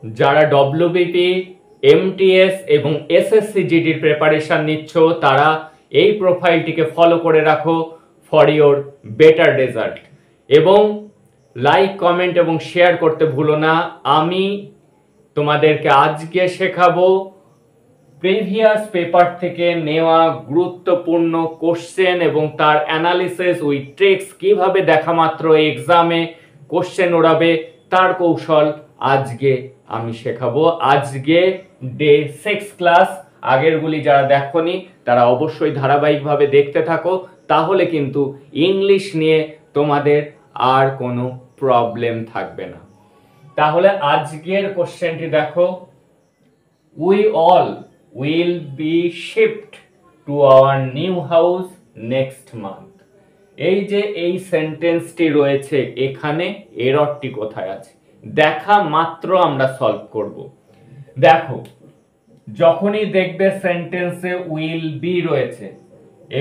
যারা WBP, MTS এবং SSC জিডির preparation নিচ্ছ তারা এই প্রোফাইলটিকে ফলো করে রাখো ফর ইওর বেটার রেজাল্ট। এবং লাইক, কমেন্ট এবং শেয়ার করতে ভুলো না। আমি তোমাদেরকে আজকে শেখাবো প্রিভিয়াস পেপার থেকে নেওয়া গুরুত্বপূর্ণ কোশ্চেন এবং তার অ্যানালিসিস উইথ ট্রিক্স, কিভাবে দেখা মাত্র এক্সামে কোশ্চেন ওড়াবে তার কৌশল আজকে আমি শেখাবো। আজকে ডে 6 ক্লাস। আগেরগুলি যারা দেখোনি তারা অবশ্যই ধারাবাহিকভাবে দেখতে থাকো, তাহলে কিন্তু ইংলিশ নিয়ে তোমাদের আর কোনো প্রবলেম থাকবে না। তাহলে আজকের কোশ্চেনটি দেখো, we all will be shipped to our new house next month। এই যে এই সেন্টেন্সটি রয়েছে এখানে এররটি কোথায় আছে দেখা মাত্র আমরা সলভ করব। দেখো, যখনই দেখবে সেন্টেন্সে উইল বি রয়েছে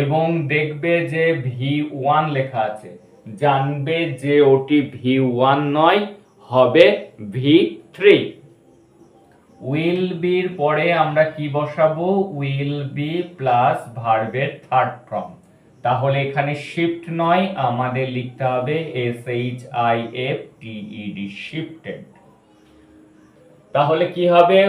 এবং দেখবে যে V1 লেখা আছে, জানবে যে ওটি V1 নয়, হবে V3। উইল বির পরে আমরা কি বসাবো? উইল বি প্লাস ভার্বের থার্ড ফর্ম। তাহলে এখানে শিফট নয়, আমাদের লিখতে হবে SHIFTED, শিফটেড। তাহলে কি হবে?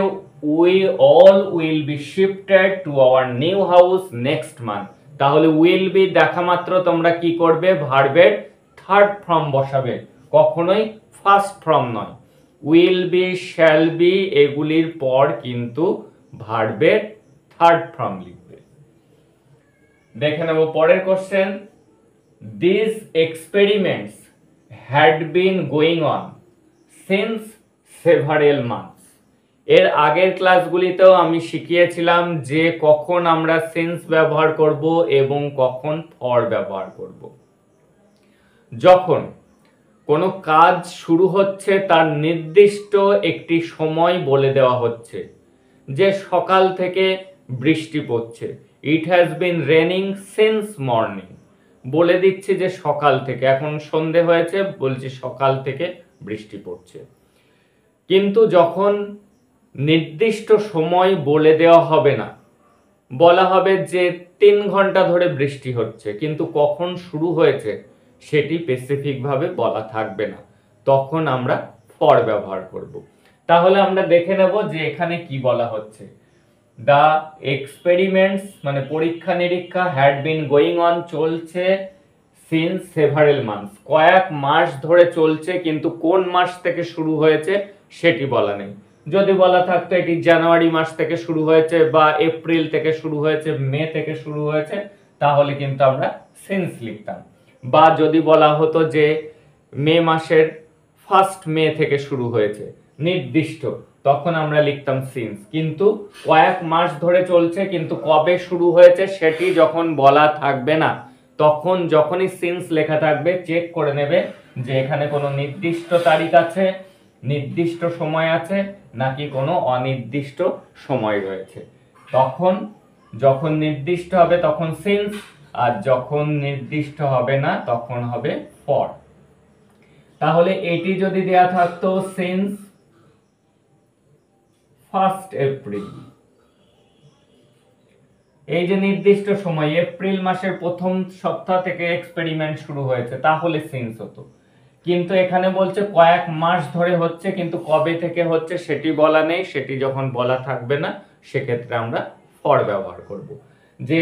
We all will be shifted to our new house next month. তাহলে উইল বি দেখা মাত্র তোমরা কি করবে? ভার্বের থার্ড ফর্ম বসাবে, কখনোই ফার্স্ট ফর্ম নয়। উইল বি, শ্যাল বি এগুলির পর কিন্তু ভার্বের থার্ড ফর্ম লিখবে। দেখে নেব পরের question. This experiments had been going on since several months. এর আগের ক্লাসগুলিতেও আমি শিখিয়েছিলাম যে কখন আমরা সিন্স ব্যবহার করব এবং কখন ফর ব্যবহার করব। যখন কোনো কাজ শুরু হচ্ছে তার নির্দিষ্ট একটি সময় বলে দেওয়া হচ্ছে, যে সকাল থেকে বৃষ্টি পড়ছে, it has been raining since morning, বলে দিচ্ছি যে সকাল থেকে, এখন সন্ধে হয়েছে, বলছি সকাল থেকে বৃষ্টি পড়ছে। কিন্তু যখন নির্দিষ্ট সময় বলে দেওয়া হবে না, বলা হবে যে 3 ঘন্টা ধরে বৃষ্টি হচ্ছে, কিন্তু কখন শুরু হয়েছে সেটি স্পেসিফিক ভাবে বলা থাকবে না, তখন আমরা ফর ব্যবহার করব। তাহলে আমরা দেখে নেব যে এখানে কি বলা হচ্ছে। দ্য এক্সপেরিমেন্টস মানে পরীক্ষা নিরীক্ষা, হ্যাড বিন গোয়িং অন চলছে, সিন্স সেভারেল মান্থস কয়েক মাস ধরে চলছে, কিন্তু কোন মাস থেকে শুরু হয়েছে সেটি বলা নেই। যদি বলা থাকতো এটি জানুয়ারি মাস থেকে শুরু হয়েছে বা এপ্রিল থেকে শুরু হয়েছে, মে থেকে শুরু হয়েছে, তাহলে কিন্তু আমরা সিন্স লিখতাম। বা যদি বলা হতো যে মে মাসের 1 মে থেকে শুরু হয়েছে নির্দিষ্ট, তখন আমরা লিখতাম সিন্স। কিন্তু কয়েক মাস ধরে চলছে কিন্তু কবে শুরু হয়েছে সেটি যখন বলা থাকবে না, তখন যখনই সিন্স লেখা থাকবে চেক করে নেবে যে এখানে কোনো নির্দিষ্ট তারিখ আছে, নির্দিষ্ট সময় আছে, নাকি কোনো অনির্দিষ্ট সময় রয়েছে। তখন যখন নির্দিষ্ট হবে তখন সিন্স, আর যখন নির্দিষ্ট হবে না তখন হবে ফর। তাহলে এটি যদি দেয়া থাকতো সিন্স 1 এপ্রিল, এই যে নির্দিষ্ট সময় এপ্রিল মাসের প্রথম সপ্তাহ থেকে এক্সপেরিমেন্ট শুরু হয়েছে, তাহলে সিন্স হতো। কিন্তু এখানে বলছে কয়েক মাস ধরে হচ্ছে, কিন্তু কবে থেকে হচ্ছে সেটি বলা নেই, সেটি যখন বলা থাকবে না সেক্ষেত্রে আমরা ফর ব্যবহার করব। যে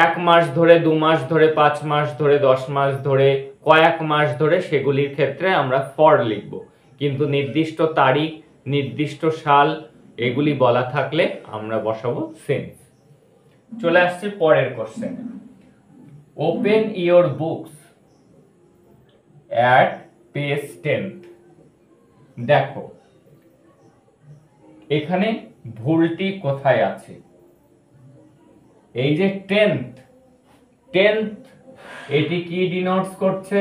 1 মাস ধরে, 2 মাস ধরে, 5 মাস ধরে, 10 মাস ধরে, কয়েক মাস ধরে, সেগুলির ক্ষেত্রে আমরা ফর লিখব। কিন্তু নির্দিষ্ট তারিখ, নির্দিষ্ট সাল এগুলি বলা থাকলে আমরা বসাবো সিন্স। চলে আসছে পরের কোশ্চেনে। Open your books at page 10। দেখো এখানে ভুলটি কোথায় আছে। এই যে 10th এটি কি ডিনোটস করছে?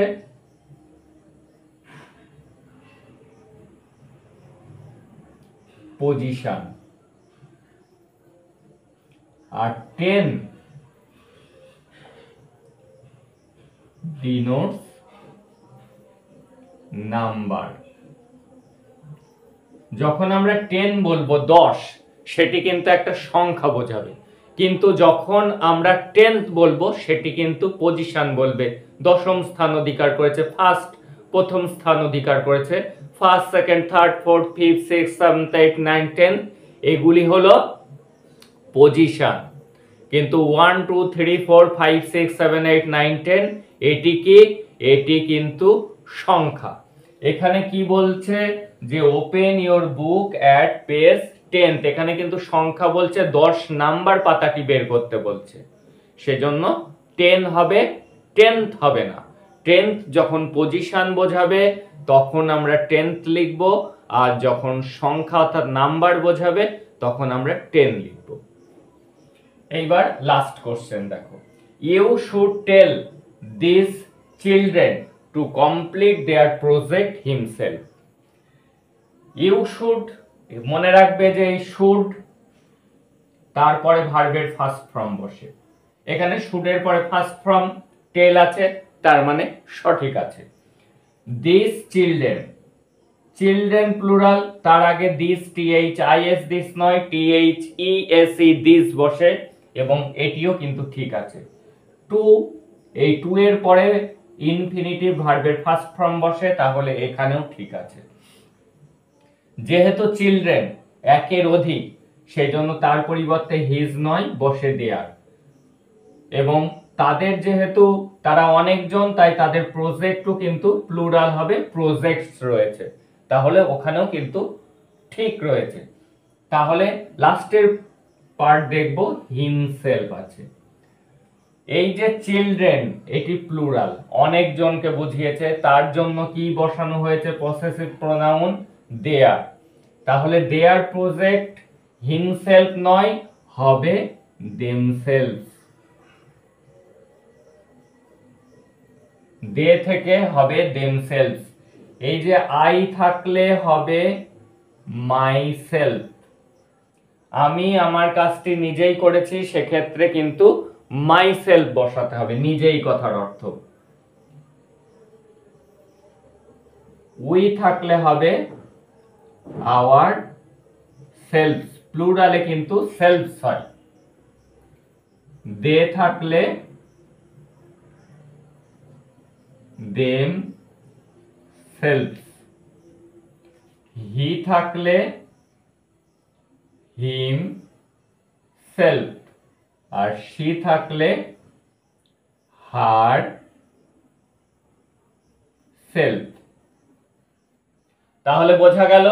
পজিশন। আর 10 ডিনোটস নাম্বার। যখন আমরা 10 বলবো 10, সেটি কিন্তু একটা সংখ্যা বোঝাবে, কিন্তু যখন আমরা 10th বলবো সেটি কিন্তু পজিশন বলবে। দশম স্থান অধিকার করেছে, প্রথম স্থান অধিকার করেছে। First, second, third, fourth, fifth, six, seventh, eight, nine, 10 এগুলি হলো পজিশন। কিন্তু 1 2 3 4 5 6 7 8 9 10 এটি কি? এটি কিন্তু সংখ্যা। এখানে কি বলছে যে open your book at page 10, এখানে কিন্তু সংখ্যা বলছে, 10 নাম্বার পাতাটি বের করতে বলছে, সেজন্য 10 হবে, 10th হবে না। 10th যখন পজিশন বোঝাবে তখন আমরা 10th লিখব, আর যখন সংখ্যা অর্থাৎ নাম্বার বোঝাবে তখন আমরা 10 লিখব। এইবার লাস্ট কোশ্চেন দেখো, you should tell this children to complete their project himself. You should, মনে রাখবে যে এই শুড তারপরে ভার্বের ফার্স্ট ফর্ম বসে, এখানে শুডের পরে ফার্স্ট ফর্ম টেল আছে, তার মানে সঠিক আছে। দিস চিলড্রেন, চিলড্রেন প্লুরাল, তার আগে দিস THIS দিস নয়, THESE দিস বসে, এবং এটিও কিন্তু ঠিক আছে। টু, এই টু এর পরে ইনফিনিটিভ ভার্বের ফার্স্ট ফর্ম বসে, তাহলে এখানেও ঠিক আছে। যেহেতু চিলড্রেন একের অধিক, সেই জন্য তার পরিবর্তে হিজ নয়, বসে দেয়ার, এবং তাদের যেহেতু তারা অনেকজন, তাই তাদের প্রজেক্টও কিন্তু প্লুরাল হবে, প্রজেক্টস রয়েছে, তাহলে ওখানেও কিন্তু ঠিক রয়েছে। তাহলে লাস্টের পার্ট দেখব হিমসেলফ আছে। এই যে চিলড্রেন, এটি প্লুরাল, অনেকজনকে বুঝিয়েছে, তার জন্য কি বসানো হয়েছে? পসেসিভ প্রোনাউন দেয়ার। তাহলে দেয়ার প্রজেক্ট হিমসেলফ নয়, হবে দেমসেলফ। দে থেকে হবে দেমসেলফ। এই যে আই থাকলে হবে মাইসেলফ। আমি আমার কাজটি নিজেই করেছি, সেক্ষেত্রে কিন্তু মাইসেলফ বসাতে হবে, নিজেই কথার অর্থ। উই থাকলে হবে আওয়ার সেলফস, প্লুরালে কিন্তু সেলফস হয়। দে থাকলে দেম সেলফস। হি থাকলে হিম সেলফ, আর শি থাকলে হার সেলফ। তাহলে বোঝা গেল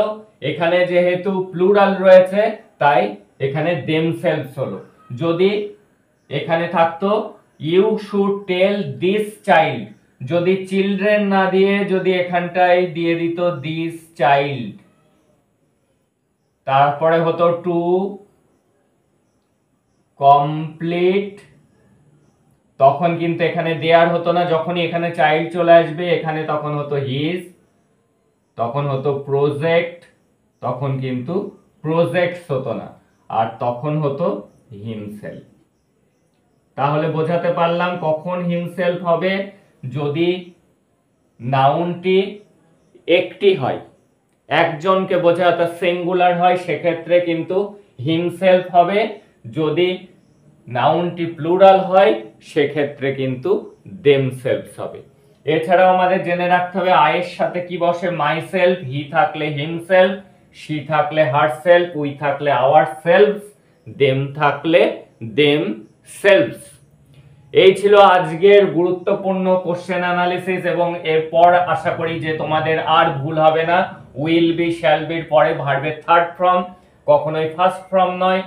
এখানে যেহেতু প্লুরাল রয়েছে, তাই এখানে দেমসেলফস হলো। যদি এখানে থাকতো you should tell this child, যদি চিলড্রেন না দিয়ে যদি এখানটায় দিয়ে দিত দিস চাইল্ড, তারপরে হতো টু কমপ্লিট, তখন কিন্তু এখানে দেয়ার হতো না। যখনই এখানে চাইল্ড চলে আসবে, এখানে তখন হতো হিজ, তখন হতো প্রজেক্ট, তখন কিন্তু প্রজেক্টস হতো না, আর তখন হতো হিমসেলফ। তাহলে বোঝাতে পারলাম কখন হিমসেলফ হবে? যদি নাউনটি একটি হয়, একজনকে বোঝায় অর্থাৎ সিঙ্গুলার হয়, সেক্ষেত্রে কিন্তু হিমসেলফ হবে। যদি নাউনটি প্লুরাল হয়, সেক্ষেত্রে কিন্তু দেমসেলফস হবে। এছাড়াও আমাদের জেনে রাখতে হবে আয়ের সাথে কি বসে? মাইসেলফ, হি থাকলে হিমসেলফ, শি থাকলে হারসেলফ, উই থাকলে আওয়ারসেলফস, দেম থাকলে দেমসেলফস। এই ছিল আজকের গুরুত্বপূর্ণ কোশ্চেন অ্যানালিসিস, এবং এরপর আশা করি যে তোমাদের আর ভুল হবে না। উইল বি, শ্যাল বির পরে ভার্বের থার্ড ফর্ম, কখনোই ফার্স্ট ফর্ম নয়।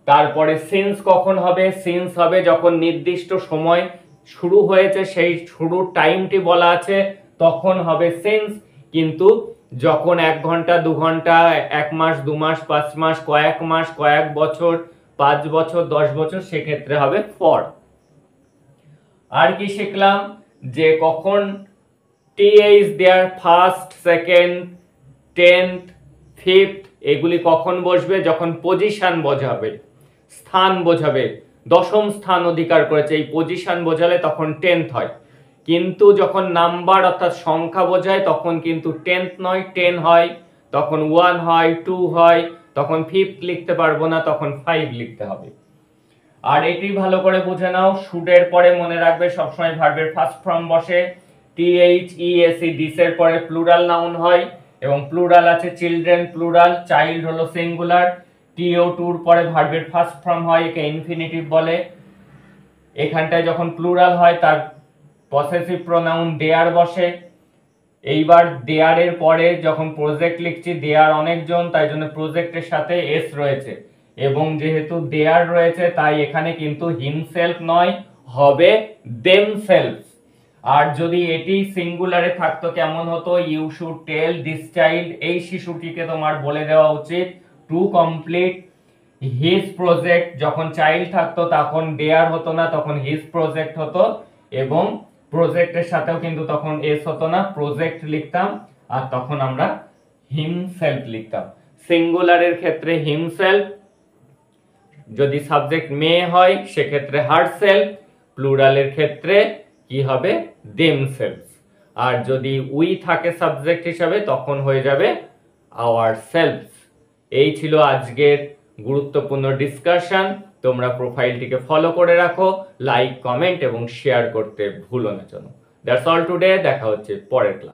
তারপরে সিন্স কখন হবে? সিন্স হবে যখন নির্দিষ্ট সময় শুরু হয়েছে, সেই শুরুর টাইমটি বলা আছে, তখন হবে সিন্স। কিন্তু যখন 1 ঘন্টা 2 ঘন্টা, 1 মাস 2 মাস 5 মাস, কয়েক বছর, 5 বছর 10 বছর, সেক্ষেত্রে হবে ফর। আর কি শিখলাম? যে কখন টিএইচ দেয়ার, ফার্স্ট, সেকেন্ড, 10th, 5th এগুলি কখন বসবে? যখন পজিশন বোঝাবে, স্থান বোঝাবে, দশম স্থান অধিকার করেছে, এই পজিশন বোঝালে তখন 10th হয়। কিন্তু যখন নাম্বার অর্থাৎ সংখ্যা বোঝায়, তখন কিন্তু 10th নয়, 10 হয়। তখন 1 হয়, 2 হয়, তখন 5th লিখতে পারবো না, তখন 5 লিখতে হবে। আর এটি ভালো করে বুঝে নাও, শুড এর পরে মনে রাখবে সবসময় ভার্বের ফার্স্ট ফর্ম বসে, THESE দিস এর পরে প্লুরাল নাউন হয়, এবং প্লুরাল আছে চিলড্রেন প্লুরাল, চাইল্ড হলো সিঙ্গুলার, TO2 এর পরে ভার্বের ফার্স্ট ফর্ম হয়, একে ইনফিনিটিভ বলে। এখানটায় যখন প্লুরাল হয় তার পসেসিভ প্রোনাউন দেয়ার বসে। এইবার দেয়ার এর পরে যখন প্রজেক্ট লিখছি, দেয়ার অনেকজন, তাই জন্য প্রজেক্টের সাথে এস রয়েছে, এবং যেহেতু দেয়ার রয়েছে তাই এখানে কিন্তু হিমসেলফ নয়, হবে দেমসেলফ। আর যদি এটি সিঙ্গুলারে থাকতো কেমন হতো, you should tell this child, এই শিশুটিকে তোমার বলে দেওয়া উচিত টু কমপ্লিট হিজ প্রজেক্ট। যখন চাইল্ড থাকতো তখন দেয়ার হতো না, তখন হিজ প্রজেক্ট হতো, এবং প্রজেক্টের সাথেও কিন্তু তখন এস হতো না, প্রজেক্ট লিখতাম, আর তখন আমরা হিমসেলফ লিখতাম। সিঙ্গুলারের ক্ষেত্রে হিমসেলফ, যদি সাবজেক্ট মেয়ে হয় সেক্ষেত্রে হারসেলফ, প্লুরালের ক্ষেত্রে কি হবে, দেমসেলফ। আর যদি উই থাকে সাবজেক্ট হিসাবে তখন হয়ে যাবে আওয়ার সেলফ। এই ছিল আজকের গুরুত্বপূর্ণ ডিসকাশন। তোমরা প্রোফাইলটিকে ফলো করে রাখো, লাইক, কমেন্ট এবং শেয়ার করতে ভুলো না যেন। দ্যাটস অল টুডে, দেখা হচ্ছে পরের ক্লাস।